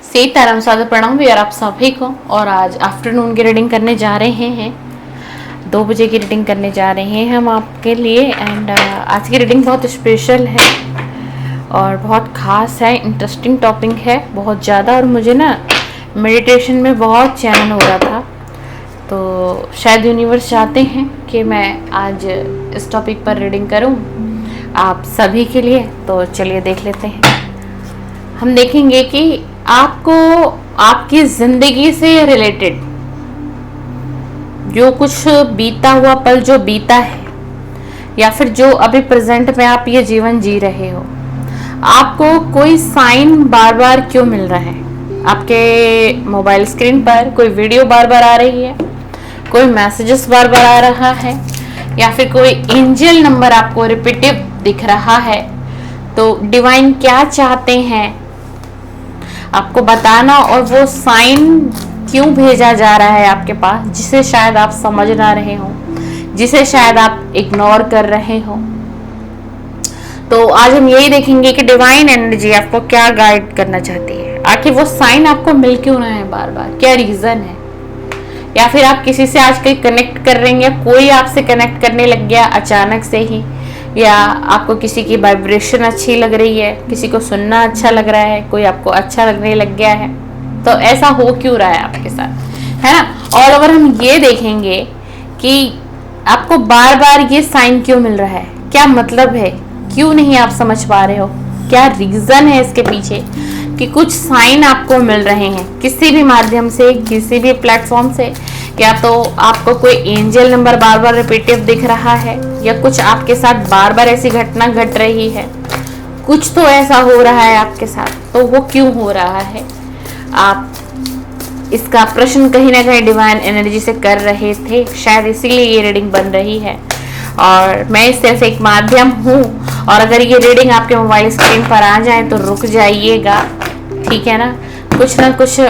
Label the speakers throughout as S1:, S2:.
S1: सीताराम सादर प्रणाम भी और आप सभी को। और आज आफ्टरनून की रीडिंग करने जा रहे हैं, 2 बजे की रीडिंग करने जा रहे हैं हम आपके लिए। एंड आज की रीडिंग बहुत स्पेशल है और बहुत ख़ास है, इंटरेस्टिंग टॉपिक है बहुत ज़्यादा। और मुझे ना मेडिटेशन में बहुत चैन हो रहा था, तो शायद यूनिवर्स चाहते हैं कि मैं आज इस टॉपिक पर रीडिंग करूं आप सभी के लिए। तो चलिए देख लेते हैं। हम देखेंगे कि आपको आपकी ज़िंदगी से रिलेटेड जो कुछ बीता हुआ पल जो बीता है, या फिर जो अभी प्रेजेंट में आप ये जीवन जी रहे हो, आपको कोई साइन बार बार क्यों मिल रहा है। आपके मोबाइल स्क्रीन पर कोई वीडियो बार बार आ रही है, कोई मैसेजेस बार बार आ रहा है, या फिर कोई एंजल नंबर आपको रिपीटिव दिख रहा है। तो डिवाइन क्या चाहते हैं आपको बताना, और वो साइन क्यों भेजा जा रहा है आपके पास, जिसे शायद आप समझ ना रहे हो, जिसे शायद आप इग्नोर कर रहे हो। तो आज हम यही देखेंगे कि डिवाइन एनर्जी आपको क्या गाइड करना चाहती है। आखिर वो साइन आपको मिल क्यों रहा है बार बार, क्या रीजन है। या फिर आप किसी से आज कहीं कनेक्ट कर रहे हैं, या कोई आपसे कनेक्ट करने लग गया अचानक से ही, या आपको किसी की वाइब्रेशन अच्छी लग रही है, किसी को सुनना अच्छा लग रहा है, कोई आपको अच्छा लगने लग गया है। तो ऐसा हो क्यों रहा है आपके साथ, है ना। ऑल ओवर हम ये देखेंगे कि आपको बार बार ये साइन क्यों मिल रहा है, क्या मतलब है, क्यों नहीं आप समझ पा रहे हो, क्या रीजन है इसके पीछे कि कुछ साइन आपको मिल रहे हैं किसी भी माध्यम से, किसी भी प्लेटफॉर्म से। या तो आपको कोई एंजल नंबर बार बार रिपीटिव दिख रहा है, या कुछ आपके साथ बार बार ऐसी घटना घट रही है, कुछ तो ऐसा हो रहा है आपके साथ। तो वो क्यों हो रहा है, आप इसका प्रश्न कहीं ना कहीं डिवाइन एनर्जी से कर रहे थे, शायद इसीलिए ये रीडिंग बन रही है। और मैं इस तरह से एक माध्यम हूँ, और अगर ये रीडिंग आपके मोबाइल स्क्रीन पर आ जाए तो रुक जाइएगा, ठीक है ना। कुछ ना कुछ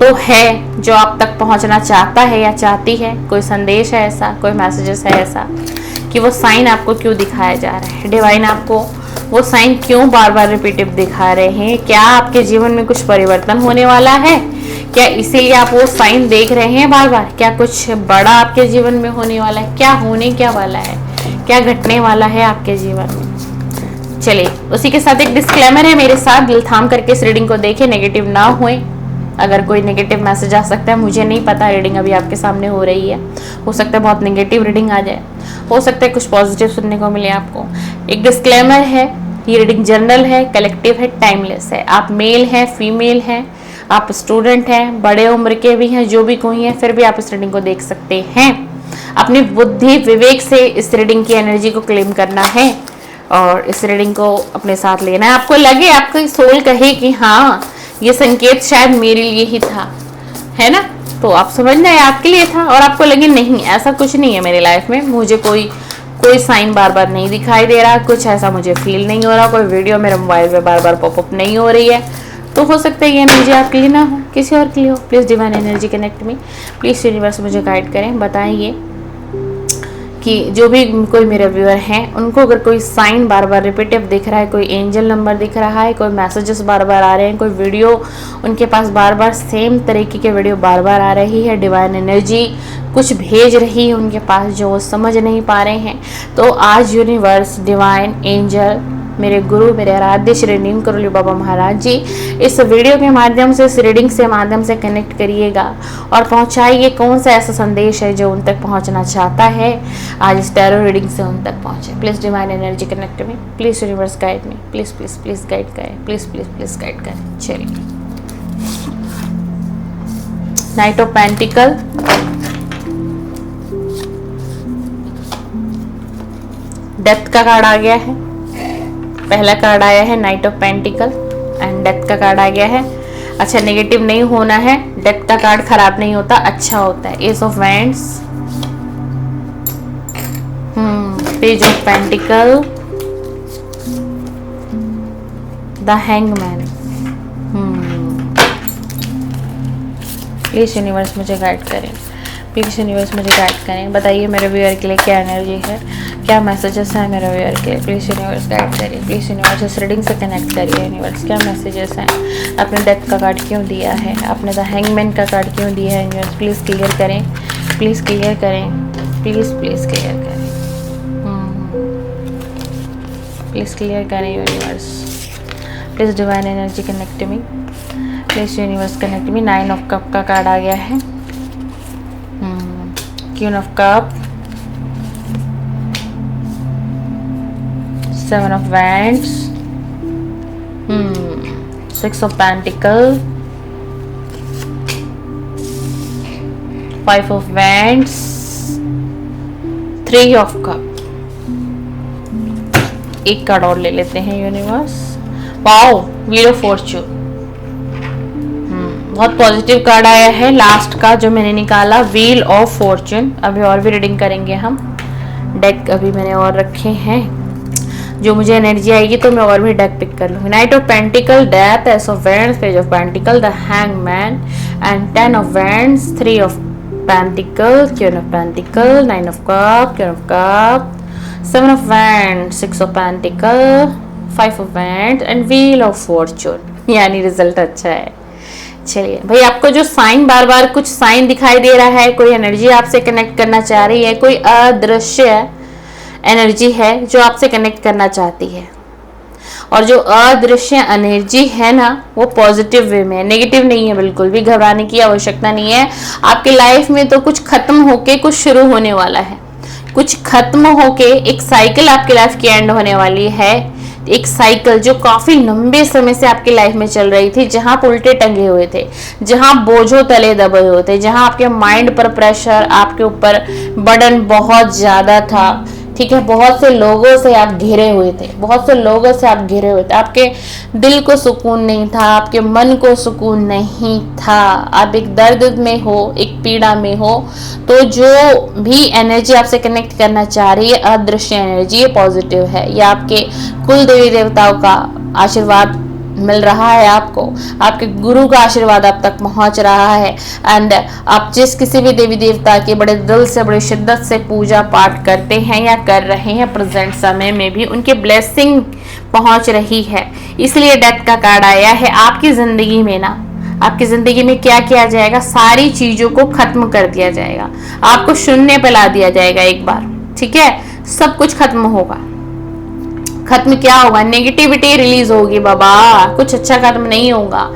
S1: तो है जो आप तक पहुंचना चाहता है या चाहती है, कोई संदेश है ऐसा, कोई मैसेजेस है ऐसा कि वो साइन आपको क्यों दिखाया जा रहा है। डिवाइन आपको वो साइन क्यों बार बार रिपीटिव दिखा रहे हैं, क्या आपके जीवन में कुछ परिवर्तन होने वाला है, क्या इसीलिए आप वो साइन देख रहे हैं बार बार, क्या कुछ बड़ा आपके जीवन में होने वाला है, क्या होने क्या वाला है, क्या घटने वाला है आपके जीवन में। चलिए उसी के साथ एक डिस्क्लेमर है, मेरे साथ दिल थाम करके इस रीडिंग को देखें, नेगेटिव ना हुए। अगर कोई नेगेटिव मैसेज आ सकता है, मुझे नहीं पता, रीडिंग अभी आपके सामने हो रही है, हो सकता है बहुत नेगेटिव रीडिंग आ जाए, हो सकता है कुछ पॉजिटिव सुनने को मिले आपको। एक डिस्क्लेमर है, ये रीडिंग जनरल है, कलेक्टिव है, टाइमलेस है। आप मेल हैं, फीमेल हैं, आप स्टूडेंट हैं, बड़े उम्र के भी हैं, जो भी कोई है, फिर भी आप इस रीडिंग को देख सकते हैं। अपनी बुद्धि विवेक से इस रीडिंग की एनर्जी को क्लेम करना है और इस रीडिंग को अपने साथ लेना है। आपको लगे, आपकी सोल कहे कि हाँ ये संकेत शायद मेरे लिए ही था, है ना, तो आप समझना है आपके लिए था। और आपको लगे नहीं ऐसा कुछ नहीं है मेरी लाइफ में, मुझे कोई साइन बार बार नहीं दिखाई दे रहा, कुछ ऐसा मुझे फील नहीं हो रहा, कोई वीडियो मेरे मोबाइल में बार बार पॉपअप नहीं हो रही है, तो हो सकता है ये एनर्जी आपके लिए ना हो, किसी और के लिए हो। प्लीज़ डिवाइन एनर्जी कनेक्ट में, प्लीज़ यूनिवर्स मुझे गाइड करें, बताइए कि जो भी कोई मेरे व्यूअर हैं उनको अगर कोई साइन बार बार रिपीटिव दिख रहा है, कोई एंजल नंबर दिख रहा है, कोई मैसेजेस बार बार आ रहे हैं, कोई वीडियो उनके पास बार बार सेम तरीके के वीडियो बार बार आ रही है, डिवाइन एनर्जी कुछ भेज रही है उनके पास जो वो समझ नहीं पा रहे हैं, तो आज यूनिवर्स, डिवाइन, एंजल, मेरे गुरु, मेरे आराध्य श्री नीम करोली बाबा महाराज जी, इस वीडियो के माध्यम से, इस रीडिंग से माध्यम से कनेक्ट करिएगा और पहुंचाइए कौन सा ऐसा संदेश है जो उन तक पहुंचना चाहता है, आज इस टैरो रीडिंग से उन तक पहुंचे। प्लीज़ डिवाइन एनर्जी कनेक्ट में, प्लीज़ यूनिवर्स गाइड में, प्लीज़ प्लीज़ प्लीज़ गाइड करें, प्लीज़ प्लीज़ प्लीज़ गाइड करें। चलिए, नाइट ऑफ पेंटिकल, डेथ का कार्ड आ गया है, पहला कार्ड आया है night of pentacle and death का कार्ड आ गया है। अच्छा, नेगेटिव नहीं होना है, डेथ का कार्ड खराब नहीं होता, अच्छा होता है। S of wands, page of pentacle, the hangman. Please universe मुझे गाइड करें, प्लीज यूनिवर्स मुझे गाइड करें, बताइए मेरे व्यूअर के लिए क्या एनर्जी है, क्या मैसेजेस हैं मेरे व्यूअर के? प्लीज़ यूनिवर्स गाइड करिए, प्लीज़ यूनिवर्स इस रीडिंग से कनेक्ट करिए। यूनिवर्स क्या मैसेजेस हैं? आपने डेथ का कार्ड क्यों दिया है? आपने द हैंगमैन का कार्ड क्यों दिया है? यूनिवर्स प्लीज़ क्लियर करें, प्लीज़ क्लियर करें, प्लीज़ प्लीज़ क्लियर करें, प्लीज़ क्लियर करें universe. Please divine energy connect me, please universe connect me. 9 of cup का कार्ड आ गया है, queen of cup, 7 of wands, 6 of pentacle, 5 of wands, 3 of cup. एक card और ले लेते हैं universe. Wow, wheel of Fortune, बहुत पॉजिटिव कार्ड आया है लास्ट का जो मैंने निकाला, व्हील ऑफ फॉर्च्यून। अभी और भी रीडिंग करेंगे हम। डेक अभी मैंने और रखे हैं, जो मुझे एनर्जी आएगी तो मैं और भी डेक पिक कर लूँगी। Night of pentacle, death, S of wands, page of pentacle, the hangman and 10 of wands, 3 of pentacle, queen of pentacle, 9 of cup, queen of cup, 7 of wands, 6 of pentacle, 5 of wands and wheel of Fortune. यानी result अच्छा है। चलिए भाई, आपको जो sine bar बार कुछ sign दिखाई दे रहा है, कोई एनर्जी आपसे कनेक्ट करना चाह रही है, कोई अदृश्य एनर्जी है जो आपसे कनेक्ट करना चाहती है, और जो अदृश्य एनर्जी है ना वो पॉजिटिव वे में है, नेगेटिव नहीं है। बिल्कुल भी घबराने की आवश्यकता नहीं है। आपकी लाइफ में तो कुछ खत्म होके कुछ शुरू होने वाला है, कुछ खत्म होके एक साइकिल आपकी लाइफ की एंड होने वाली है। एक साइकिल जो काफी लंबे समय से आपकी लाइफ में चल रही थी, जहां आप उल्टे टंगे हुए थे, जहां बोझों तले दबे हुए थे, जहां आपके माइंड पर प्रेशर, आपके ऊपर बर्डन बहुत ज्यादा था। ठीक है, बहुत से लोगों से आप घिरे हुए थे, बहुत से लोगों से आप घिरे हुए थे। आपके दिल को सुकून नहीं था, आपके मन को सुकून नहीं था। आप एक दर्द में हो, एक पीड़ा में हो। तो जो भी एनर्जी आपसे कनेक्ट करना चाह रही है, अदृश्य एनर्जी, ये पॉजिटिव है। ये आपके कुल देवी देवताओं का आशीर्वाद मिल रहा है आपको, आपके गुरु का आशीर्वाद आप तक पहुंच रहा है। एंड आप जिस किसी भी देवी देवता के बड़े दिल से, बड़े शिद्दत से पूजा पाठ करते हैं या कर रहे हैं, प्रेजेंट समय में भी उनके ब्लेसिंग पहुंच रही है। इसलिए डेथ का कार्ड आया है। आपकी जिंदगी में ना, आपकी जिंदगी में क्या किया जाएगा, सारी चीजों को खत्म कर दिया जाएगा, आपको शून्य पे ला दिया जाएगा एक बार। ठीक है, सब कुछ खत्म होगा। खत्म क्या होगा, नेगेटिविटी रिलीज होगी बाबा, कुछ अच्छा खत्म नहीं होगा।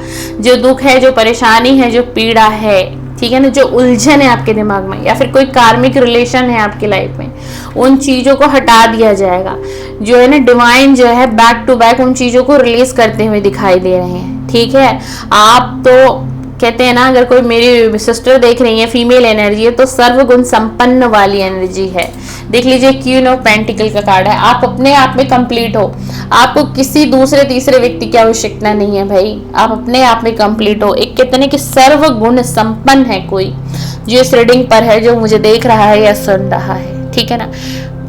S1: जो दुख है, जो परेशानी है, जो पीड़ा है, ठीक है ना, जो उलझन है आपके दिमाग में, या फिर कोई कार्मिक रिलेशन है आपकी लाइफ में, उन चीजों को हटा दिया जाएगा। जो है ना, डिवाइन जो है बैक टू बैक उन चीजों को रिलीज करते हुए दिखाई दे रहे हैं। ठीक है, आप तो कहते हैं ना, अगर कोई मेरी सिस्टर देख रही है, फीमेल एनर्जी है, तो सर्वगुण संपन्न वाली एनर्जी है। देख लीजिए, क्वीन ऑफ पेंटिकल का कार्ड है। आप अपने आप में कंप्लीट हो, आपको किसी दूसरे तीसरे व्यक्ति की आवश्यकता नहीं है भाई, आप अपने आप में कंप्लीट हो। एक कहते हैं कि सर्वगुण संपन्न है कोई जो इस रीडिंग पर है, जो मुझे देख रहा है या सुन रहा है। ठीक है ना,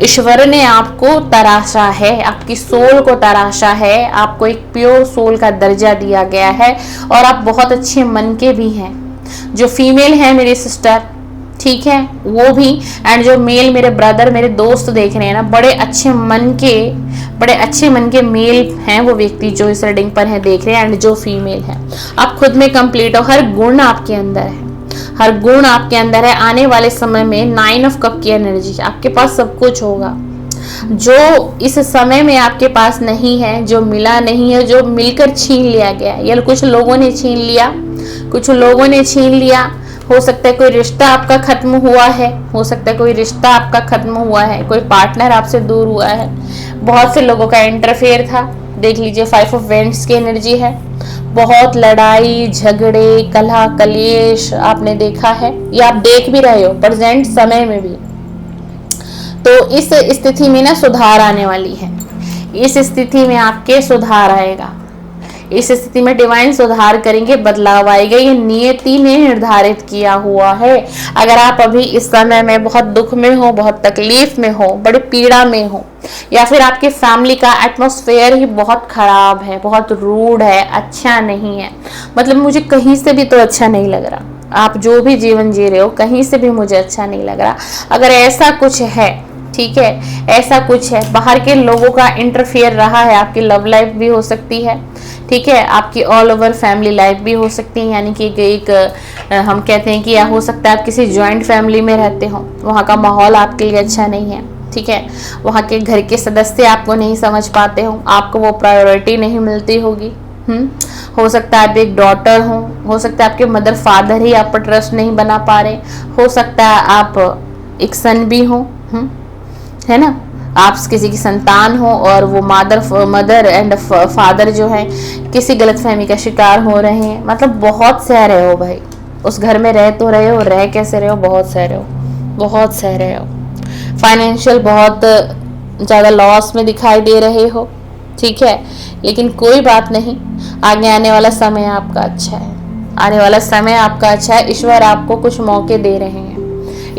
S1: ईश्वर ने आपको तराशा है, आपकी सोल को तराशा है, आपको एक प्योर सोल का दर्जा दिया गया है, और आप बहुत अच्छे मन के भी हैं। जो फीमेल है मेरी सिस्टर, ठीक है, वो भी, एंड जो मेल मेरे ब्रदर, मेरे दोस्त देख रहे हैं ना, बड़े अच्छे मन के मेल हैं वो व्यक्ति जो इस रीडिंग पर है, देख रहे हैं। एंड जो फीमेल है, आप खुद में कंप्लीट हो, हर गुण आपके अंदर है, हर गुण आपके अंदर है। आने वाले समय में 9 ऑफ कप की एनर्जी, आपके पास सब कुछ होगा जो इस समय में आपके पास नहीं है, जो मिला नहीं है, जो मिलकर छीन लिया गया, या कुछ लोगों ने छीन लिया, कुछ लोगों ने छीन लिया। हो सकता है कोई रिश्ता आपका खत्म हुआ है, हो सकता है कोई रिश्ता आपका खत्म हुआ है, कोई पार्टनर आपसे दूर हुआ है, बहुत से लोगों का इंटरफेयर था। देख लीजिए, 5 ऑफ वेंट्स की एनर्जी है। बहुत लड़ाई झगड़े, कलह कलेश आपने देखा है, या आप देख भी रहे हो प्रेजेंट समय में भी। तो इस स्थिति में ना सुधार आने वाली है, इस स्थिति में आपके सुधार आएगा, इस स्थिति में डिवाइन सुधार करेंगे, बदलाव आएगा। ये नियति ने निर्धारित किया हुआ है। अगर आप अभी इस समय में बहुत दुख में हो, बहुत तकलीफ में हो, बड़ी पीड़ा में हो, या फिर आपके फैमिली का एटमॉस्फेयर ही बहुत खराब है, बहुत रूड है, अच्छा नहीं है, मतलब मुझे कहीं से भी तो अच्छा नहीं लग रहा, आप जो भी जीवन जी रहे हो कहीं से भी मुझे अच्छा नहीं लग रहा, अगर ऐसा कुछ है ठीक है, ऐसा कुछ है। बाहर के लोगों का इंटरफेयर रहा है, आपकी लव लाइफ भी हो सकती है, ठीक है, आपकी ऑल ओवर फैमिली लाइफ भी हो सकती है। यानी कि एक हम कहते हैं कि या हो सकता है आप किसी जॉइंट फैमिली में रहते हो, वहाँ का माहौल आपके लिए अच्छा नहीं है, ठीक है, वहाँ के घर के सदस्य आपको नहीं समझ पाते हो, आपको वो प्रायोरिटी नहीं मिलती होगी। हो सकता है आप एक डॉटर हो सकता है आपके मदर फादर ही आप पर ट्रस्ट नहीं बना पा रहे, हो सकता है आप एक सन भी हो, है ना, आप किसी की संतान हो और वो मदर एंड फादर जो है किसी गलतफहमी का शिकार हो रहे हैं। मतलब बहुत सह रहे हो भाई, उस घर में रह तो रहे हो, रह कैसे रहे हो, बहुत सह रहे हो, बहुत सह रहे हो। फाइनेंशियल बहुत ज़्यादा लॉस में दिखाई दे रहे हो, ठीक है, लेकिन कोई बात नहीं, आगे आने वाला समय आपका अच्छा है, आने वाला समय आपका अच्छा है। ईश्वर आपको कुछ मौके दे रहे हैं,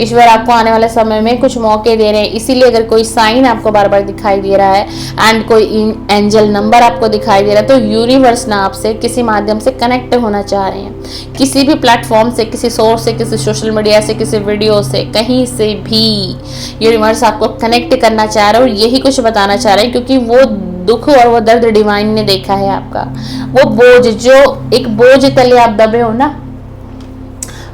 S1: ईश्वर आपको आने वाले समय में कुछ मौके दे रहे हैं। इसीलिए अगर कोई साइन आपको बार बार दिखाई दे रहा है एंड कोई एंजल नंबर आपको दिखाई दे रहा है, तो यूनिवर्स ना आपसे किसी माध्यम से कनेक्ट होना चाह रहे हैं, किसी भी प्लेटफॉर्म से, किसी सोर्स से, किसी सोशल मीडिया से, किसी वीडियो से, कहीं से भी यूनिवर्स आपको कनेक्ट करना चाह रहा है और यही कुछ बताना चाह रहे हैं, क्योंकि वो दुख और वो दर्द डिवाइन ने देखा है आपका। वो बोझ, जो एक बोझ तले आप दबे हो ना,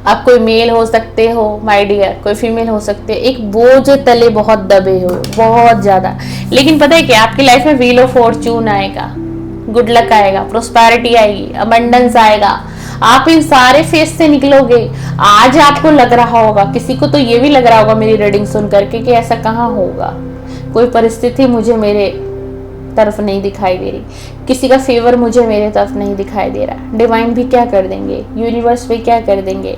S1: आप कोई मेल हो सकते हो माय डियर, कोई फीमेल हो सकते हो, एक बोझ तले बहुत दबे हो, बहुत ज्यादा। लेकिन पता है क्या, आपकी लाइफ में व्हील ऑफ फॉर्चून आएगा, गुड लक आएगा, प्रोस्पेरिटी आएगी, अबंडेंस आएगा, आप इन सारे फेस से निकलोगे। आज आपको लग रहा होगा, किसी को तो ये भी लग रहा होगा मेरी रीडिंग सुन करके कि ऐसा कहाँ होगा, कोई परिस्थिति मुझे मेरे तरफ नहीं दिखाई दे रही, किसी का फेवर मुझे मेरे तरफ नहीं दिखाई दे रहा। डिवाइन भी क्या कर देंगे, यूनिवर्स भी क्या कर देंगे,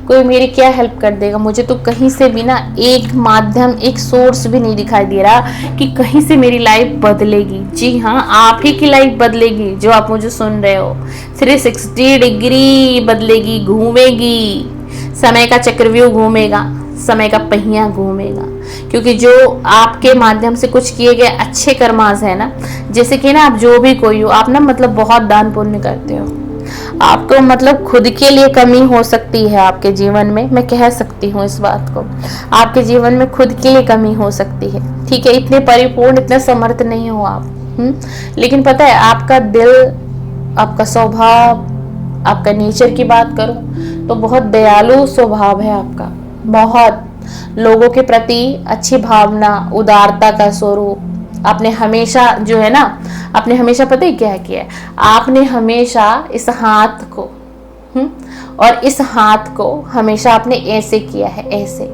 S1: कोई मेरी क्या हेल्प कर देगा, मुझे तो कहीं से भी ना एक माध्यम, एक सोर्स भी नहीं दिखाई दे रहा कि कहीं से मेरी लाइफ बदलेगी। जी हाँ, आप ही की लाइफ बदलेगी, जो आप मुझे सुन रहे हो, 360 डिग्री बदलेगी, घूमेगी, समय का चक्रव्यूह घूमेगा, समय का पहिया घूमेगा। क्योंकि जो आपके माध्यम से कुछ किए गए अच्छे कर्मास है ना, जैसे कि ना आप जो भी कोई हो, आप ना मतलब बहुत दान पुण्य करते हो, आपको मतलब खुद के लिए कमी हो सकती है आपके जीवन में, मैं कह सकती हूँ इस बात को, आपके जीवन में खुद के लिए कमी हो सकती है, ठीक है, इतने परिपूर्ण, इतने समर्थ नहीं हो आप। लेकिन पता है आपका दिल, आपका स्वभाव, आपका नेचर की बात करूं तो बहुत दयालु स्वभाव है आपका, बहुत लोगों के प्रति अच्छी भावना, उदारता का स्वरूप। आपने हमेशा जो है ना, आपने हमेशा पता है क्या किया है, आपने हमेशा इस हाथ को और इस हाथ को हमेशा आपने ऐसे किया है, ऐसे,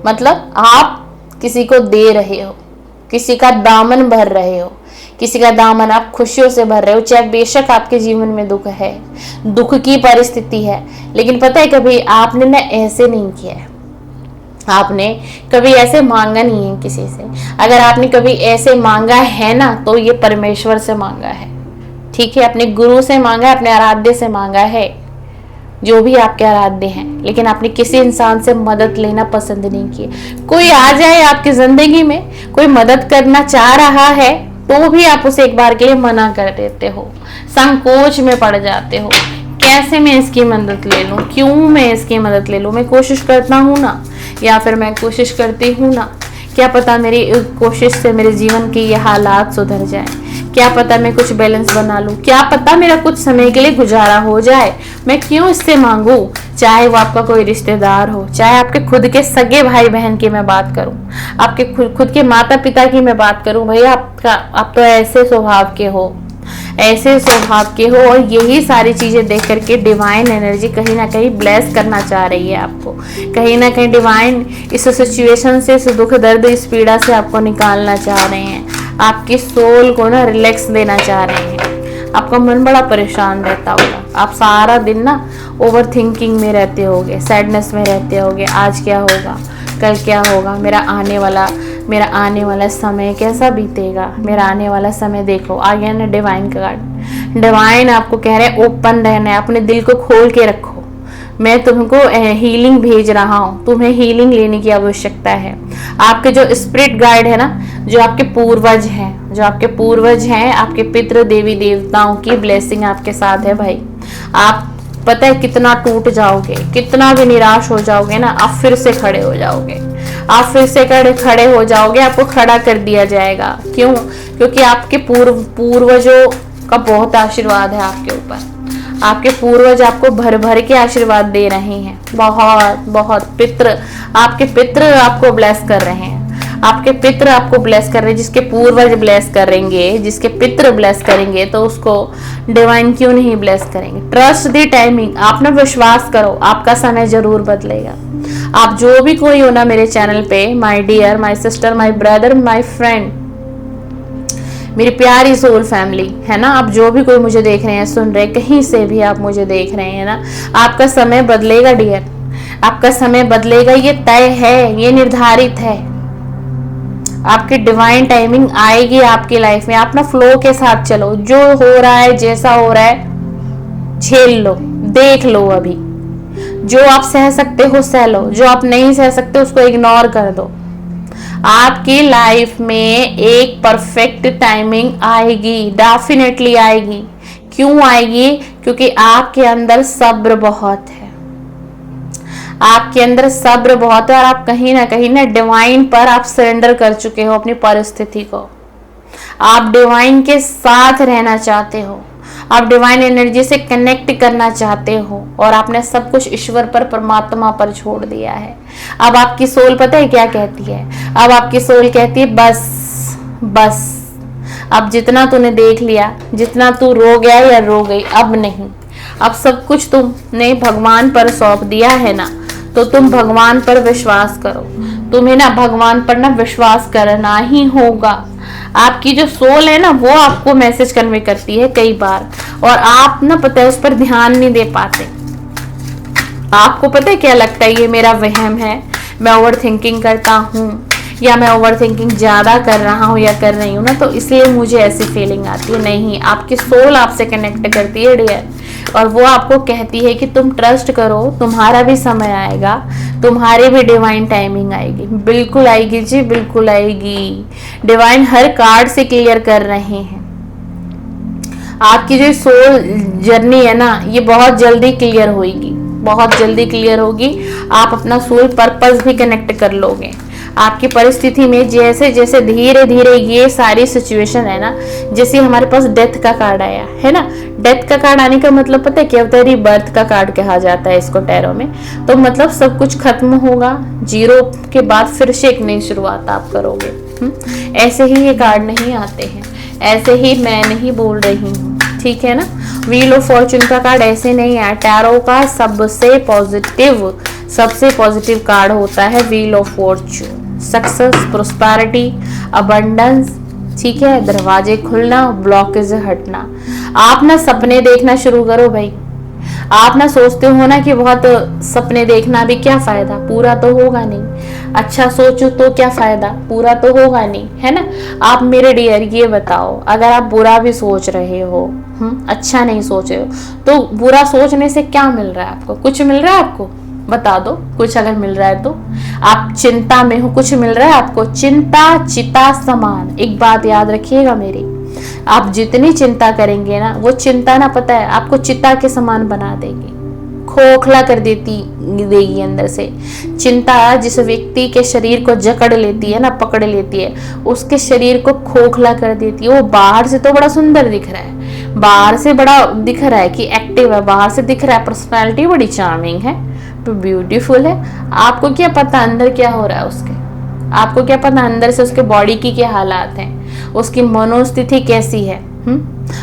S1: मतलब आप किसी को दे रहे हो, किसी का दामन भर रहे हो, किसी का दामन आप खुशियों से भर रहे हो, चाहे बेशक आपके जीवन में दुख है, दुख की परिस्थिति है, लेकिन पता है कभी आपने ना ऐसे नहीं किया है, आपने कभी ऐसे मांगा नहीं है किसी से। अगर आपने कभी ऐसे मांगा है ना, तो ये परमेश्वर से मांगा है, ठीक है, अपने गुरु से मांगा है, अपने आराध्य से मांगा है, जो भी आपके आराध्य हैं, लेकिन आपने किसी इंसान से मदद लेना पसंद नहीं की। कोई आ जाए आपकी जिंदगी में, कोई मदद करना चाह रहा है, तो भी आप उसे एक बार के लिए मना कर देते हो, संकोच में पड़ जाते हो, कैसे मैं इसकी मदद ले लूं, क्यों मैं इसकी मदद ले लूं, मैं कोशिश करता हूं ना, या फिर मैं कोशिश करती हूँ ना, क्या पता मेरी कोशिश से मेरे जीवन के ये हालात सुधर जाए, क्या पता मैं कुछ बैलेंस बना लूं, क्या पता मेरा कुछ समय के लिए गुजारा हो जाए, मैं क्यों इससे मांगू, चाहे वो आपका कोई रिश्तेदार हो, चाहे आपके खुद के सगे भाई बहन की मैं बात करूं, आपके खुद के माता पिता की मैं बात करूं, भैया आप तो ऐसे स्वभाव के हो, ऐसे स्वभाव के हो, और यही सारी चीजें देख करके डिवाइन एनर्जी कहीं ना कहीं ब्लेस करना चाह रही है आपको, कहीं ना कहीं डिवाइन इस सिचुएशन से, इस दुख दर्द, इस पीड़ा से आपको निकालना चाह रहे हैं, आपकी सोल को ना रिलैक्स देना चाह रहे हैं। आपका मन बड़ा परेशान रहता होगा, आप सारा दिन ना ओवर थिंकिंग में रहते होगे, सैडनेस में रहते होगे, आज क्या होगा, कल क्या होगा, मेरा आने वाला समय कैसा बीतेगा, मेरा आने वाला समय देखो। आ गया ना डिवाइन का कार्ड, डिवाइन आपको कह रहे हैं ओपन रहना है, अपने दिल को खोल के रखो, मैं तुमको हीलिंग भेज रहा हूँ, तुम्हें हीलिंग लेने की आवश्यकता है। आपके जो स्पिरिट गाइड है ना, जो आपके पूर्वज हैं, आपके पितृ देवी देवताओं की ब्लेसिंग आपके साथ है भाई। आप पता है कितना टूट जाओगे, कितना भी निराश हो जाओगे ना, आप फिर से खड़े हो जाओगे, आप फिर से खड़े हो जाओगे, आपको खड़ा कर दिया जाएगा। क्यों? क्योंकि आपके पूर्वजों का बहुत आशीर्वाद है आपके ऊपर। आपके पूर्वज आपको भर भर के आशीर्वाद दे रहे हैं, बहुत बहुत। आपके पितृ आपको ब्लेस कर रहे हैं, आपके पितृ आपको ब्लेस कर रहे हैं। जिसके पूर्वज ब्लेस करेंगे, जिसके पितृ ब्लेस करेंगे, तो उसको डिवाइन क्यों नहीं ब्लेस करेंगे? Trust the timing. आप ना विश्वास करो, आपका समय जरूर बदलेगा। आप जो भी कोई हो ना मेरे चैनल पे, my dear, my sister, my brother, my friend, मेरी प्यारी सोल फैमिली है ना, आप जो भी कोई मुझे देख रहे हैं, सुन रहे हैं, कहीं से भी आप मुझे देख रहे हैं ना, आपका समय बदलेगा डियर, आपका समय बदलेगा। ये तय है, ये निर्धारित है। आपकी डिवाइन टाइमिंग आएगी आपकी लाइफ में। आप ना फ्लो के साथ चलो, जो हो रहा है, जैसा हो रहा है झेल लो, देख लो। अभी जो आप सह सकते हो सह लो, जो आप नहीं सह सकते उसको इग्नोर कर दो। आपकी लाइफ में एक परफेक्ट टाइमिंग आएगी, डेफिनेटली आएगी। क्यों आएगी? क्योंकि आपके अंदर सब्र बहुत है, आपके अंदर सब्र बहुत है, और आप कहीं ना डिवाइन पर आप सरेंडर कर चुके हो अपनी परिस्थिति को। आप डिवाइन के साथ रहना चाहते हो, आप डिवाइन एनर्जी से कनेक्ट करना चाहते हो, और आपने सब कुछ ईश्वर पर, परमात्मा पर छोड़ दिया है। अब आपकी सोल पता है क्या कहती है? अब आपकी सोल कहती है बस बस, अब जितना तूने देख लिया, जितना तू रो गया या रो गई, अब नहीं। अब सब कुछ तुमने भगवान पर सौंप दिया है ना, तो तुम भगवान पर विश्वास करो। तुम्हें ना भगवान पर ना विश्वास करना ही होगा। आपकी जो सोल है ना, वो आपको मैसेज कन्वे करती है कई बार, और आप ना पता है उस पर ध्यान नहीं दे पाते। आपको पता है क्या लगता है, ये मेरा वहम है, मैं ओवर थिंकिंग करता हूँ, या मैं ओवर थिंकिंग ज़्यादा कर रहा हूँ या कर रही हूँ ना, तो इसलिए मुझे ऐसी फीलिंग आती है। नहीं, आपकी सोल आपसे कनेक्ट करती है डियर, और वो आपको कहती है कि तुम ट्रस्ट करो, तुम्हारा भी समय आएगा, तुम्हारी भी डिवाइन टाइमिंग आएगी। बिल्कुल आएगी जी, बिल्कुल आएगी। डिवाइन हर कार्ड से क्लियर कर रहे हैं। आपकी जो सोल जर्नी है ना, ये बहुत जल्दी क्लियर होगी, बहुत जल्दी क्लियर होगी। आप अपना सोल पर्पस भी कनेक्ट कर लोगे। आपकी परिस्थिति में जैसे जैसे धीरे धीरे ये सारी सिचुएशन है ना, जैसे हमारे पास डेथ का कार्ड आया है ना, डेथ का कार्ड आने का मतलब पता है क्या होता है? रीबर्थ का कार्ड कहा जाता है इसको टैरो में। तो मतलब सब कुछ खत्म होगा, जीरो के बाद फिर से एक नई शुरुआत आप करोगे। ऐसे ही ये कार्ड नहीं आते हैं, ऐसे ही मैं नहीं बोल रही हूँ, ठीक है ना। व्हील ऑफ फॉर्चून का कार्ड ऐसे नहीं है। टैरो का सबसे पॉजिटिव कार्ड होता है wheel of Fortune. Success, prosperity, abundance, ठीक है, दरवाजे खुलना, ब्लॉकेज हटना। आप ना सपने देखना शुरू करो भाई। आप ना सोचते हो ना कि बहुत सपने देखना भी क्या फायदा, पूरा तो होगा नहीं। अच्छा सोचो तो क्या फायदा, पूरा तो होगा नहीं, है ना। आप मेरे डियर ये बताओ, अगर आप बुरा भी सोच रहे हो, अच्छा नहीं सोच रहे हो, तो बुरा सोचने से क्या मिल रहा है आपको? कुछ मिल रहा है आपको? बता दो कुछ अगर मिल रहा है तो। आप चिंता में हो, कुछ मिल रहा है आपको? चिंता चिता समान। एक बात याद रखिएगा मेरी, आप जितनी चिंता करेंगे ना, वो चिंता ना पता है आपको चिता के समान बना देगी, खोखला कर देगी अंदर से। चिंता जिस व्यक्ति के शरीर को जकड़ लेती है ना, पकड़ लेती है, उसके शरीर को खोखला कर देती है। वो बाहर से तो बड़ा सुंदर दिख रहा है, बाहर से बड़ा दिख रहा है कि एक्टिव है, बाहर से दिख रहा है पर्सनैलिटी बड़ी चार्मिंग है, तो ब्यूटीफुल है। आपको क्या पता अंदर क्या हो रहा है उसके? आपको क्या पता अंदर से उसके बॉडी की क्या हालात हैं, उसकी मनोस्थिति कैसी है,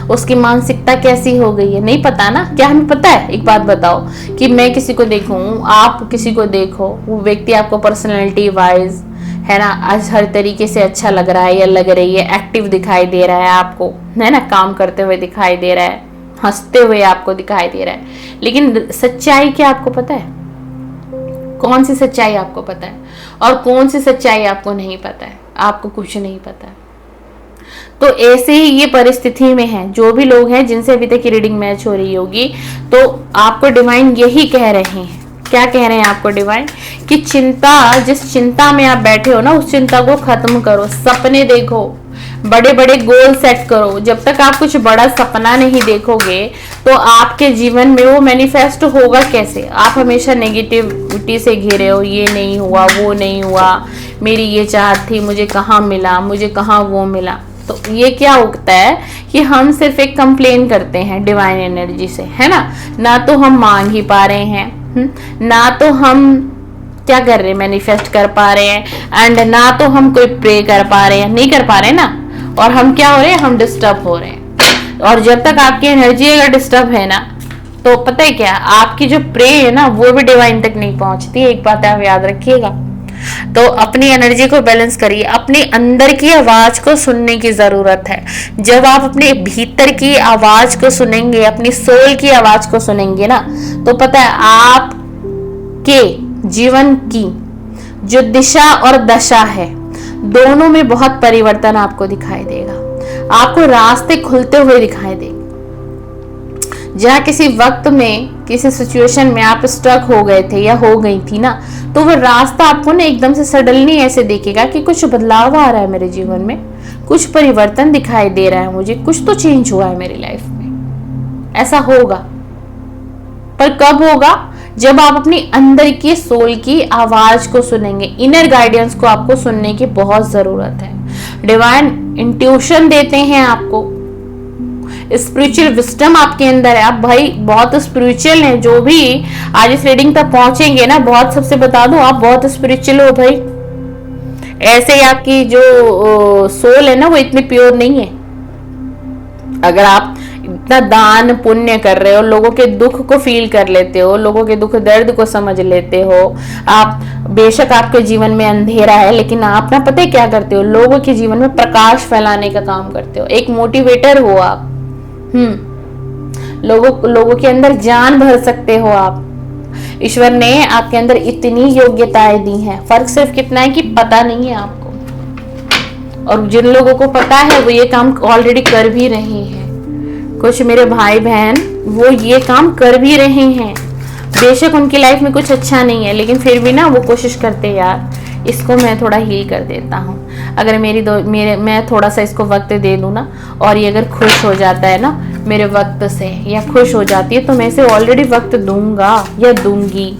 S1: उसकी मानसिकता कैसी हो गई है? नहीं पता ना। क्या हमें पता है? एक बात बताओ कि मैं किसी को देखूं, आप किसी को देखो, वो व्यक्ति आपको पर्सनैलिटी वाइज है ना, आज हर तरीके से अच्छा लग रहा है या लग रही है, एक्टिव दिखाई दे रहा है आपको, है ना, काम करते हुए दिखाई दे रहा है, हंसते हुए आपको दिखाई दे रहा है, लेकिन सच्चाई क्या आपको पता है? कौन सी सच्चाई आपको पता है और कौन सी सच्चाई आपको नहीं पता है? आपको कुछ नहीं पता है। तो ऐसे ही ये परिस्थिति में है जो भी लोग हैं जिनसे अभी तक की रीडिंग मैच हो रही होगी, तो आपको डिवाइन यही कह रहे हैं। क्या कह रहे हैं आपको डिवाइन? कि चिंता, जिस चिंता में आप बैठे हो ना, उस चिंता को खत्म करो, सपने देखो। बड़े बड़े गोल सेट करो। जब तक आप कुछ बड़ा सपना नहीं देखोगे तो आपके जीवन में वो मैनिफेस्ट होगा कैसे? आप हमेशा नेगेटिविटी से घिरे हो, ये नहीं हुआ, वो नहीं हुआ, मेरी ये चाहत थी, मुझे कहाँ मिला, मुझे कहाँ वो मिला। तो ये क्या होता है कि हम सिर्फ एक कंप्लेन करते हैं डिवाइन एनर्जी से, है ना तो हम मांग ही पा रहे हैं, ना तो हम क्या कर रहे हैं, मैनिफेस्ट कर पा रहे हैं, एंड ना तो हम कोई प्रे कर पा रहे हैं, नहीं कर पा रहे ना। और हम क्या हो रहे हैं, हम डिस्टर्ब हो रहे हैं। और जब तक आपकी एनर्जी अगर डिस्टर्ब है ना, तो पता है क्या, आपकी जो प्रे है ना वो भी डिवाइन तक नहीं पहुंचती। एक बात आप याद रखिएगा। तो अपनी एनर्जी को बैलेंस करिए। अपने अंदर की आवाज को सुनने की जरूरत है। जब आप अपने भीतर की आवाज को सुनेंगे, अपनी सोल की आवाज को सुनेंगे ना, तो पता है आपके जीवन की जो दिशा और दशा है, दोनों में बहुत परिवर्तन आपको दिखाई देगा। आपको रास्ते खुलते हुए दिखाई देंगे। जहाँ किसी वक्त में, किसी सिचुएशन में आप स्टक हो गए थे या हो गई थी ना, तो वो रास्ता आपको ना एकदम से सडनली ऐसे दिखेगा कि कुछ बदलाव आ रहा है मेरे जीवन में, कुछ परिवर्तन दिखाई दे रहा है मुझे, कुछ तो चेंज हुआ है मेरी लाइफ में। ऐसा होगा, पर कब होगा? जब आप अपनी अंदर की सोल की आवाज को सुनेंगे। इनर गाइडेंस को आपको सुनने की बहुत जरूरत है। डिवाइन इंट्यूशन देते हैं आपको, स्पिरिचुअल विस्डम आपके अंदर है। आप भाई बहुत स्पिरिचुअल हैं। जो भी आज इस रीडिंग तक पहुंचेंगे ना, बहुत, सबसे बता दूं, आप बहुत स्पिरिचुअल हो भाई। ऐसे ही आपकी जो सोल है ना वो इतनी प्योर नहीं है। अगर आप इतना दान पुण्य कर रहे हो, लोगों के दुख को फील कर लेते हो, लोगों के दुख दर्द को समझ लेते हो, आप बेशक आपके जीवन में अंधेरा है, लेकिन आप ना पता है क्या करते हो, लोगों के जीवन में प्रकाश फैलाने का काम करते हो। एक मोटिवेटर हो आप। लोगों के अंदर जान भर सकते हो आप। ईश्वर ने आपके अंदर इतनी योग्यताएं दी हैं। फर्क सिर्फ कितना है कि पता नहीं है आपको। और जिन लोगों को पता है वो ये काम ऑलरेडी कर भी रहे हैं। कुछ मेरे भाई बहन वो ये काम कर भी रहे हैं। बेशक उनकी लाइफ में कुछ अच्छा नहीं है, लेकिन फिर भी ना वो कोशिश करते हैं, यार इसको मैं थोड़ा हील कर देता हूँ। अगर मैं थोड़ा सा इसको वक्त दे दूँ ना, और ये अगर खुश हो जाता है ना मेरे वक्त से, या खुश हो जाती है, तो मैं इसे ऑलरेडी वक्त दूंगा या दूंगी।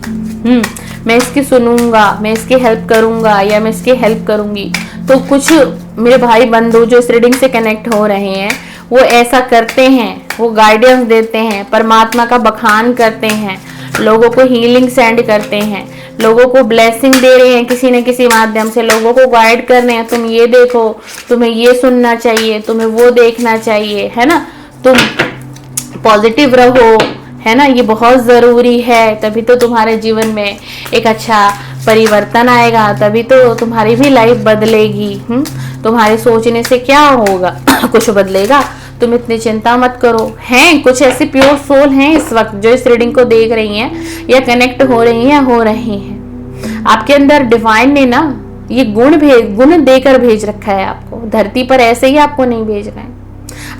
S1: मैं इसकी सुनूंगा, मैं इसकी हेल्प करूंगा या मैं इसकी हेल्प करूंगी। तो कुछ मेरे भाई बंधु जो इस रीडिंग से कनेक्ट हो रहे हैं वो ऐसा करते हैं, वो गाइडेंस देते हैं, परमात्मा का बखान करते हैं, लोगों को हीलिंग सेंड करते हैं, लोगों को ब्लेसिंग दे रहे हैं किसी न किसी माध्यम से, लोगों को गाइड कर रहे हैं, तुम ये देखो, तुम्हें ये सुनना चाहिए, तुम्हें वो देखना चाहिए, है ना, तुम पॉजिटिव रहो, है ना, ये बहुत ज़रूरी है, तभी तो तुम्हारे जीवन में एक अच्छा परिवर्तन आएगा, तभी तो तुम्हारी भी लाइफ बदलेगी। तुम्हारे सोचने से क्या होगा कुछ बदलेगा। तुम इतनी चिंता मत करो। हैं कुछ ऐसी प्योर सोल हैं इस वक्त जो इस रीडिंग को देख रही हैं या कनेक्ट हो रही हैं या हो रही हैं। आपके अंदर डिवाइन ने ना ये गुण देकर भेज रखा है आपको। धरती पर ऐसे ही आपको नहीं भेज रहे हैं।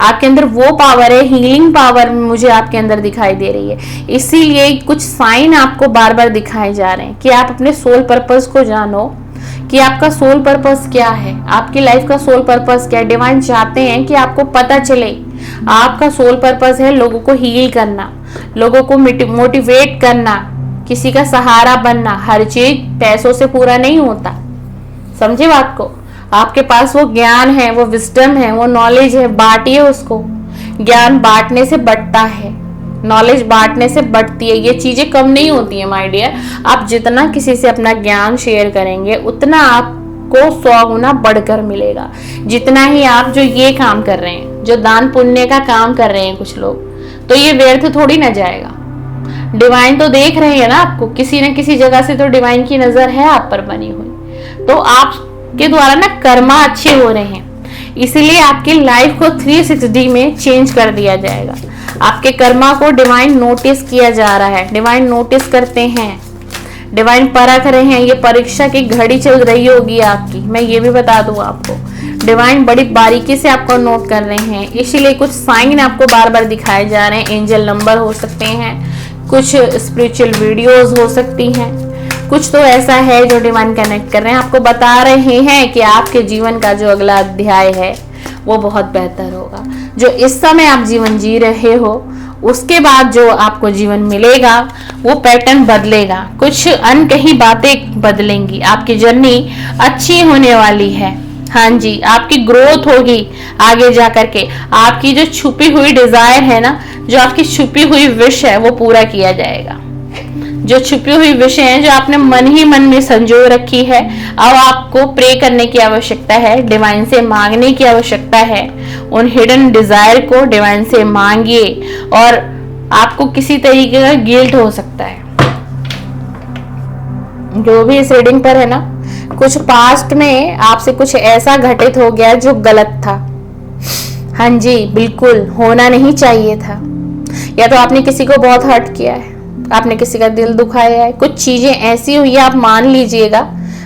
S1: आपके अंदर वो पावर है, हीलिंग पावर मुझे आपके अंदर दिखाई दे रही है। इसीलिए कुछ साइन आपको बार बार दिखाए जा रहे हैं कि आप अपने सोल पर्पस को जानो कि आपका सोल पर्पस क्या है, आपकी लाइफ का सोल पर्पस क्या है। डिवाइन चाहते हैं कि आपको पता चले आपका सोल पर्पस है लोगों को हील करना, लोगों को मोटिवेट करना, किसी का सहारा बनना। हर चीज पैसों से पूरा नहीं होता, समझे बात को। आपके पास वो ज्ञान है, वो विजडम है, वो नॉलेज है, बांटिए उसको। ज्ञान बांटने से बढ़ता है, नॉलेज बांटने से बढ़ती है। ये चीजें कम नहीं होती है माय डियर। आप जितना किसी से अपना ज्ञान शेयर करेंगे उतना आपको 100 गुना बढ़कर मिलेगा। जितना ही आप जो ये काम कर रहे हैं, जो दान पुण्य का काम कर रहे हैं कुछ लोग, तो ये व्यर्थ थोड़ी ना जाएगा। डिवाइन तो देख रहे हैं ना आपको, किसी न किसी जगह से तो डिवाइन की नजर है आप पर बनी हुई। तो आपके द्वारा ना कर्मा अच्छे हो रहे हैं, इसीलिए आपकी लाइफ को 360 में चेंज कर दिया जाएगा। आपके कर्मा को डिवाइन नोटिस किया जा रहा है, डिवाइन नोटिस करते हैं, डिवाइन परख रहे हैं। ये परीक्षा की घड़ी चल रही होगी आपकी, मैं ये भी बता दूं आपको। डिवाइन बड़ी बारीकी से आपको नोट कर रहे हैं, इसीलिए कुछ साइन आपको बार बार दिखाए जा रहे हैं। एंजल नंबर हो सकते हैं, कुछ स्पिरिचुअल वीडियोस हो सकती हैं, कुछ तो ऐसा है जो डिवाइन कनेक्ट कर रहे हैं, आपको बता रहे हैं कि आपके जीवन का जो अगला अध्याय है वो बहुत बेहतर होगा। जो इस समय आप जीवन जी रहे हो, उसके बाद जो आपको जीवन मिलेगा वो पैटर्न बदलेगा, कुछ अनकही बातें बदलेंगी, आपकी जर्नी अच्छी होने वाली है। हाँ जी, आपकी ग्रोथ होगी आगे जा करके, आपकी जो छुपी हुई डिजायर है ना, जो आपकी छुपी हुई विश है, वो पूरा किया जाएगा। जो छुपी हुई विषय है, जो आपने मन ही मन में संजो रखी है, अब आपको प्रे करने की आवश्यकता है, डिवाइन से मांगने की आवश्यकता है। उन हिडन डिजायर को डिवाइन से मांगिए, और आपको किसी तरीके का गिल्ट हो सकता है। जो भी इस रीडिंग पर है ना, कुछ पास्ट में आपसे कुछ ऐसा घटित हो गया जो गलत था। हाँ जी, बिल्कुल होना नहीं चाहिए था। या तो आपने किसी को बहुत हर्ट किया है, आपने किसी का दिल दुखाया है, कुछ चीजें ऐसी हुई है, आप मान लीजिएगा।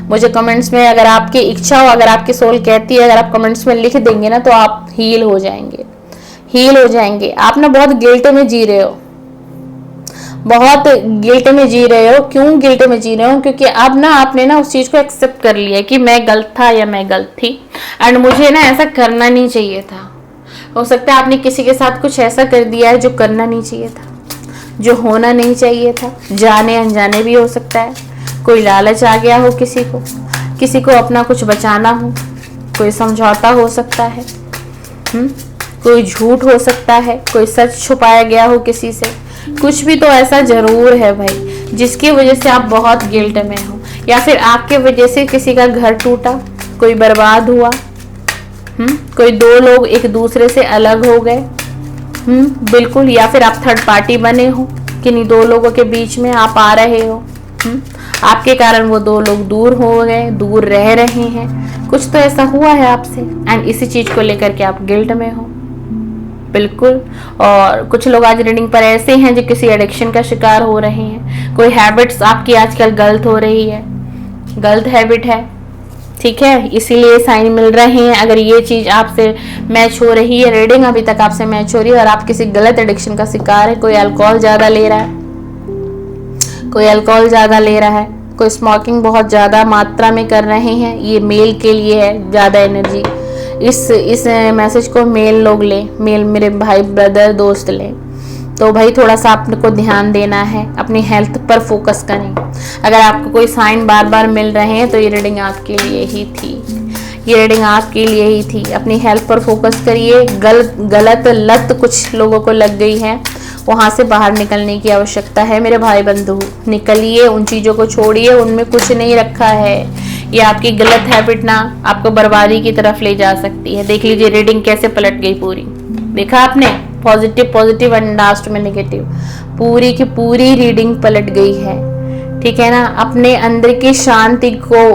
S1: मुझे कमेंट्स में अगर आपकी इच्छा हो, अगर आपकी सोल कहती है, अगर आप कमेंट्स में लिख देंगे ना, तो आप हील हो जाएंगे, हील हो जाएंगे। आप ना बहुत गिल्ट में जी रहे हो, बहुत गिल्ट में जी रहे हो। क्यों गिल्ट में जी रहे हो? क्योंकि अब ना आपने ना उस चीज को एक्सेप्ट कर लिया कि मैं गलत था या मैं गलत थी, एंड मुझे ना ऐसा करना नहीं चाहिए था। हो सकता है आपने किसी के साथ कुछ ऐसा कर दिया है जो करना नहीं चाहिए था, जो होना नहीं चाहिए था, जाने अनजाने भी हो सकता है। कोई लालच आ गया हो किसी को अपना कुछ बचाना हो, कोई समझौता हो सकता है, कोई झूठ हो सकता है, कोई सच छुपाया गया हो किसी से। कुछ भी तो ऐसा जरूर है भाई, जिसकी वजह से आप बहुत गिल्ट में हो, या फिर आपके वजह से किसी का घर टूटा, कोई बर्बाद हुआ, कोई दो लोग एक दूसरे से अलग हो गए, बिल्कुल। या फिर आप थर्ड पार्टी बने हो, किन्हीं दो लोगों के बीच में आप आ रहे हो, आपके कारण वो दो लोग दूर हो गए, दूर रह रहे हैं। कुछ तो ऐसा हुआ है आपसे, एंड इसी चीज को लेकर के आप गिल्ट में हो, बिल्कुल। और कुछ लोग आज रीडिंग पर ऐसे हैं जो किसी एडिक्शन का शिकार हो रहे हैं। कोई हैबिट्स आपकी आजकल गलत हो रही है, गलत हैबिट है, ठीक है, इसीलिए साइन मिल रहे हैं। अगर ये चीज आपसे मैच हो रही है, रीडिंग अभी तक आपसे मैच हो रही है, और आप किसी गलत एडिक्शन का शिकार है, कोई अल्कोहल ज्यादा ले रहा है, कोई अल्कोहल ज्यादा ले रहा है, कोई स्मोकिंग बहुत ज्यादा मात्रा में कर रहे हैं, ये मेल के लिए है ज्यादा एनर्जी। इस मैसेज को मेल लोग ले, मेल मेरे भाई ब्रदर दोस्त ले, तो भाई थोड़ा सा आपको ध्यान देना है, अपनी हेल्थ पर फोकस करें। अगर आपको कोई साइन बार बार मिल रहे हैं तो ये रीडिंग आपके लिए ही थी, ये रीडिंग आपके लिए ही थी। अपनी हेल्थ पर फोकस करिए। गलत लत कुछ लोगों को लग गई है, वहां से बाहर निकलने की आवश्यकता है मेरे भाई बंधु। निकलिए, उन चीजों को छोड़िए, उनमें कुछ नहीं रखा है। ये आपकी गलत हैबिट ना आपको बर्बादी की तरफ ले जा सकती है। देख लीजिए रीडिंग कैसे पलट गई पूरी, देखा आपने, पॉजिटिव पॉजिटिव एंड लास्ट में नेगेटिव, पूरी की पूरी रीडिंग पलट गई है, ठीक है ना। अपने अंदर की शांति को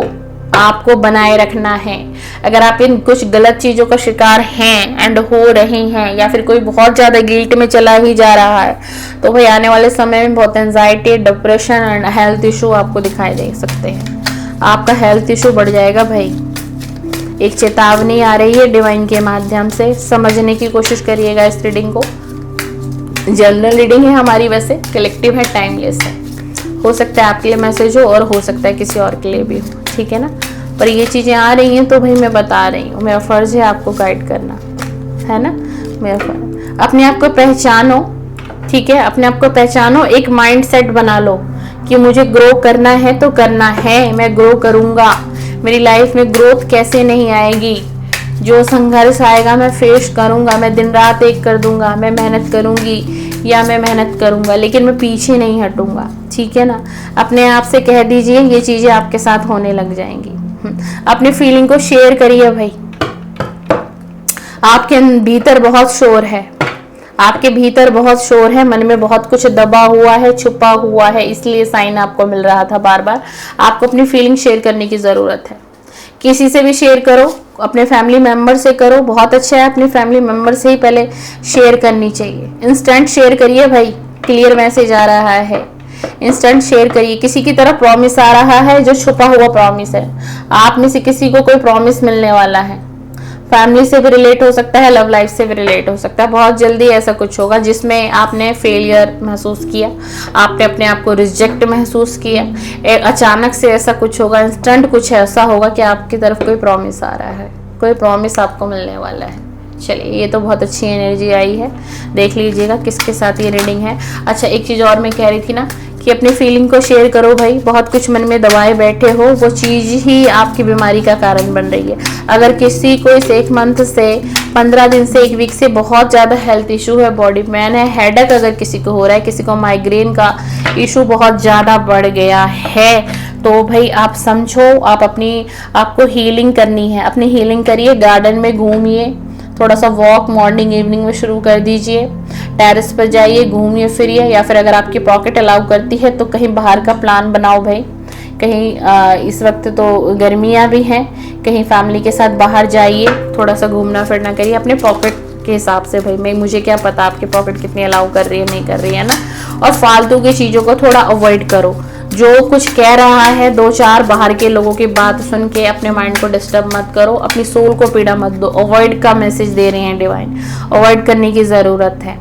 S1: आपको बनाए रखना है। अगर आप इन कुछ गलत चीजों का शिकार हैं एंड हो रहे हैं, या फिर कोई बहुत ज्यादा गिल्ट में चला ही जा रहा है, तो भाई आने वाले समय में बहुत anxiety, depression and health issue आपको दिखाई दे सकते हैं। आपका हेल्थ इशू बढ़ जाएगा भाई। एक चेतावनी आ रही है डिवाइन के माध्यम से, समझने की कोशिश करिएगा इस रीडिंग को। जनरल रीडिंग है हमारी, वैसे कलेक्टिव है, टाइमलेस है। हो सकता है आपके लिए मैसेज हो और हो सकता है किसी और के लिए भी हो, ठीक है ना। पर ये चीजें आ रही हैं तो भाई मैं बता रही हूँ, मेरा फर्ज है आपको गाइड करना, है ना, मेरा फर्ज। अपने आप को पहचानो, ठीक है, अपने आप को पहचानो, एक माइंड सेट बना लो कि मुझे ग्रो करना है तो करना है, मैं ग्रो करूंगा। मेरी लाइफ में ग्रोथ कैसे नहीं आएगी, जो संघर्ष आएगा मैं फेस करूंगा, मैं दिन रात एक कर दूंगा, मैं मेहनत करूंगी या मैं मेहनत करूंगा, लेकिन मैं पीछे नहीं हटूंगा, ठीक है ना। अपने आप से कह दीजिए, ये चीजें आपके साथ होने लग जाएंगी। अपनी फीलिंग को शेयर करिए भाई। आपके भीतर बहुत शोर है, आपके भीतर बहुत शोर है, मन में बहुत कुछ दबा हुआ है, छुपा हुआ है, इसलिए साइन आपको मिल रहा था बार बार। आपको अपनी फीलिंग शेयर करने की जरूरत है। किसी से भी शेयर करो, अपने फैमिली मेंबर से करो, बहुत अच्छा है। अपने फैमिली मेंबर से ही पहले शेयर करनी चाहिए। इंस्टेंट शेयर करिए भाई, क्लियर मैसेज आ रहा है, इंस्टेंट शेयर करिए। किसी की तरफ प्रॉमिस आ रहा है जो छुपा हुआ प्रॉमिस है। आप में से किसी को कोई प्रॉमिस मिलने वाला है। फैमिली से भी रिलेट हो सकता है, लव लाइफ से भी रिलेट हो सकता है। बहुत जल्दी ऐसा कुछ होगा जिसमें आपने फेलियर महसूस किया, आपने अपने आप को रिजेक्ट महसूस किया। अचानक से ऐसा कुछ होगा, इंस्टेंट कुछ ऐसा होगा कि आपकी तरफ कोई प्रॉमिस आ रहा है, कोई प्रॉमिस आपको मिलने वाला है। चलिए, ये तो बहुत अच्छी एनर्जी आई है। देख लीजिएगा किसके साथ ये रीडिंग है। अच्छा, एक चीज़ और मैं कह रही थी ना कि अपनी फीलिंग को शेयर करो भाई। बहुत कुछ मन में दबाए बैठे हो, वो चीज़ ही आपकी बीमारी का कारण बन रही है। अगर किसी को इस 1 मंथ से, 15 दिन से, 1 वीक से बहुत ज़्यादा हेल्थ इशू है, बॉडी पेन है, हेडेक अगर किसी को हो रहा है, किसी को माइग्रेन का इशू बहुत ज़्यादा बढ़ गया है, तो भाई आप समझो, आपको हीलिंग करनी है। अपनी हीलिंग करिए, गार्डन में घूमिए, थोड़ा सा वॉक मॉर्निंग इवनिंग में शुरू कर दीजिए, टेरेस पर जाइए, घूमिए फिरिए, या फिर अगर आपकी पॉकेट अलाउ करती है तो कहीं बाहर का प्लान बनाओ भाई। कहीं इस वक्त तो गर्मियाँ भी हैं, कहीं फैमिली के साथ बाहर जाइए, थोड़ा सा घूमना फिरना करिए अपने पॉकेट के हिसाब से। भाई मुझे क्या पता आपकी पॉकेट कितनी अलाउ कर रही है, नहीं कर रही है ना। और फालतू की चीज़ों को थोड़ा अवॉइड करो। जो कुछ कह रहा है 2-4 बाहर के लोगों की बात सुन के अपने माइंड को डिस्टर्ब मत करो, अपनी सोल को पीड़ा मत दो। अवॉइड का मैसेज दे रहे हैं डिवाइन, अवॉइड करने की ज़रूरत है,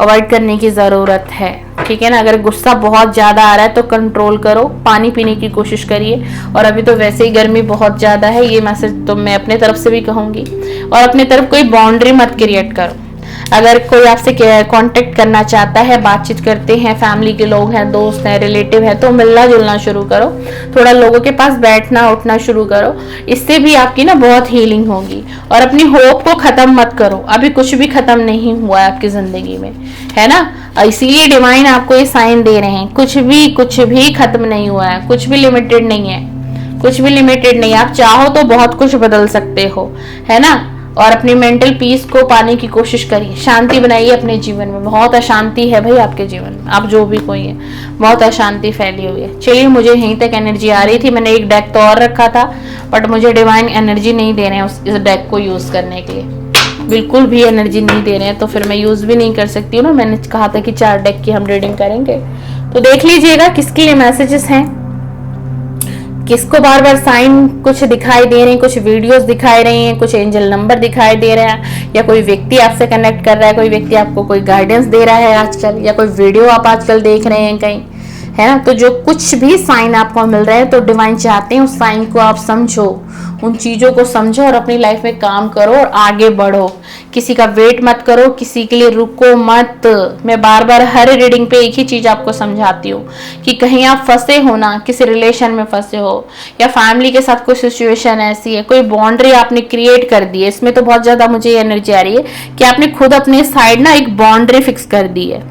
S1: अवॉइड करने की ज़रूरत है, ठीक है ना। अगर गुस्सा बहुत ज़्यादा आ रहा है तो कंट्रोल करो, पानी पीने की कोशिश करिए। और अभी तो वैसे ही गर्मी बहुत ज़्यादा है, ये मैसेज तो मैं अपने तरफ से भी कहूँगी। और अपने तरफ कोई बाउंड्री मत क्रिएट करो। अगर कोई आपसे कांटेक्ट करना चाहता है, बातचीत करते हैं, फैमिली के लोग हैं, दोस्त हैं, रिलेटिव हैं, तो मिलना जुलना शुरू करो, थोड़ा लोगों के पास बैठना उठना शुरू करो। इससे भी आपकी ना बहुत हीलिंग होगी। और अपनी होप को ख़त्म मत करो, अभी कुछ भी ख़त्म नहीं हुआ है आपकी ज़िंदगी में, है ना। इसीलिए डिवाइन आपको ये साइन दे रहे हैं, कुछ भी ख़त्म नहीं हुआ है, कुछ भी लिमिटेड नहीं है, कुछ भी लिमिटेड नहीं। आप चाहो तो बहुत कुछ बदल सकते हो, है ना। और अपनी मेंटल पीस को पाने की कोशिश करिए, शांति बनाइए अपने जीवन में। बहुत अशांति है भाई आपके जीवन में, आप जो भी कोई है, बहुत अशांति फैली हुई है। चलिए, मुझे यहीं तक एनर्जी आ रही थी, मैंने एक डेक तो और रखा था, बट मुझे डिवाइन एनर्जी नहीं दे रहे हैं इस डेक को यूज करने के लिए, बिल्कुल भी एनर्जी नहीं दे रहे हैं, तो फिर मैं यूज भी नहीं कर सकती हूँ ना। मैंने कहा था कि 4 डेक की हम रीडिंग करेंगे, तो देख लीजिएगा किसके लिए मैसेजेस हैं, किसको बार बार साइन कुछ दिखाई दे रहे हैं, कुछ वीडियोस दिखाई रही हैं, कुछ एंजल नंबर दिखाई दे रहे हैं, या कोई व्यक्ति आपसे कनेक्ट कर रहा है, कोई व्यक्ति आपको कोई गाइडेंस दे रहा है आजकल, या कोई वीडियो आप आजकल देख रहे हैं कहीं, है ना। तो जो कुछ भी साइन आपको मिल रहे हैं, तो डिवाइन चाहते हैं उस साइन को आप समझो, उन चीज़ों को समझो और अपनी लाइफ में काम करो और आगे बढ़ो। किसी का वेट मत करो, किसी के लिए रुको मत। मैं बार बार हर रीडिंग पे एक ही चीज़ आपको समझाती हूँ कि कहीं आप फंसे हो ना, किसी रिलेशन में फंसे हो, या फैमिली के साथ कोई सिचुएशन ऐसी है, कोई बाउंड्री आपने क्रिएट कर दी है। इसमें तो बहुत ज़्यादा मुझे एनर्जी आ रही है कि आपने खुद अपने साइड ना एक बाउंड्री फिक्स कर दी है।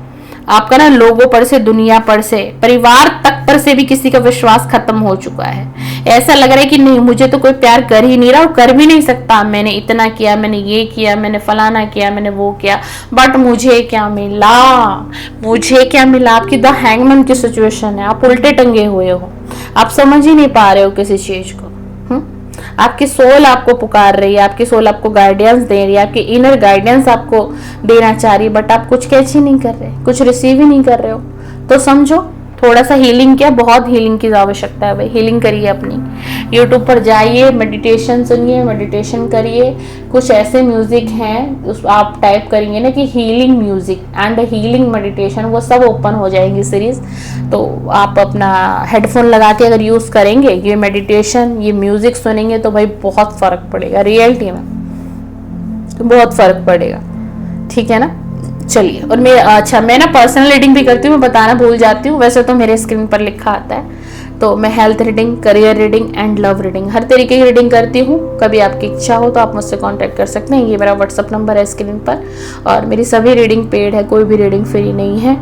S1: आपका ना लोगों पर से, दुनिया पर से, परिवार तक पर से भी किसी का विश्वास खत्म हो चुका है। ऐसा लग रहा है कि नहीं, मुझे तो कोई प्यार कर ही नहीं रहा और कर भी नहीं सकता। मैंने इतना किया, मैंने ये किया, मैंने फलाना किया, मैंने वो किया, बट मुझे क्या मिला, मुझे क्या मिला। आपकी द हैंगमैन की सिचुएशन है, आप उल्टे टंगे हुए हो, आप समझ ही नहीं पा रहे हो किसी चीज को। आपकी सोल आपको पुकार रही है, आपकी सोल आपको गाइडेंस दे रही है, आपकी इनर गाइडेंस आपको देना चाह रही है, बट आप कुछ कैच ही नहीं कर रहे, कुछ रिसीव ही नहीं कर रहे हो। तो समझो, थोड़ा सा हीलिंग, क्या बहुत हीलिंग की आवश्यकता है भाई। हीलिंग करिए अपनी, यूट्यूब पर जाइए, मेडिटेशन सुनिए, मेडिटेशन करिए। कुछ ऐसे म्यूजिक हैं, उस आप टाइप करेंगे ना कि healing music and healing meditation, वो सब ओपन हो जाएंगी सीरीज। तो आप अपना हेडफोन लगा के अगर यूज करेंगे, ये मेडिटेशन, ये म्यूजिक सुनेंगे, तो भाई बहुत फर्क पड़ेगा, रियलिटी में तो बहुत फर्क पड़ेगा, ठीक है ना। चलिए, और मैं ना पर्सनल रीडिंग भी करती हूँ, मैं बताना भूल जाती हूँ। वैसे तो मेरे स्क्रीन पर लिखा आता है, तो मैं health reading, career reading and love reading, हर तरीके की रीडिंग करती हूँ। कभी आपकी इच्छा हो तो आप मुझसे कांटेक्ट कर सकते हैं, ये मेरा व्हाट्सअप नंबर है स्क्रीन पर। और मेरी सभी रीडिंग पेड है, कोई भी रीडिंग फ्री नहीं है।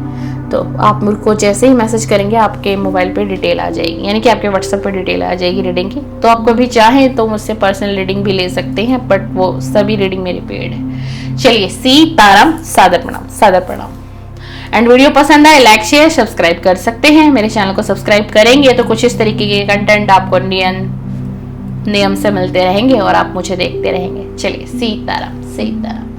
S1: तो आप मुझको जैसे ही मैसेज करेंगे, आपके मोबाइल पे डिटेल आ जाएगी, यानी कि आपके व्हाट्सएप पे डिटेल आ जाएगी रीडिंग की। तो आप कभी चाहें तो मुझसे पर्सनल रीडिंग भी ले सकते हैं, बट वो सभी रीडिंग मेरी पेड है। चलिए, सीताराम, सादर प्रणाम, सादर प्रणाम। एंड वीडियो पसंद आए, लाइक शेयर सब्सक्राइब कर सकते हैं। मेरे चैनल को सब्सक्राइब करेंगे तो कुछ इस तरीके के कंटेंट आपको नियम से मिलते रहेंगे और आप मुझे देखते रहेंगे। चलिए, सीताराम, सीताराम।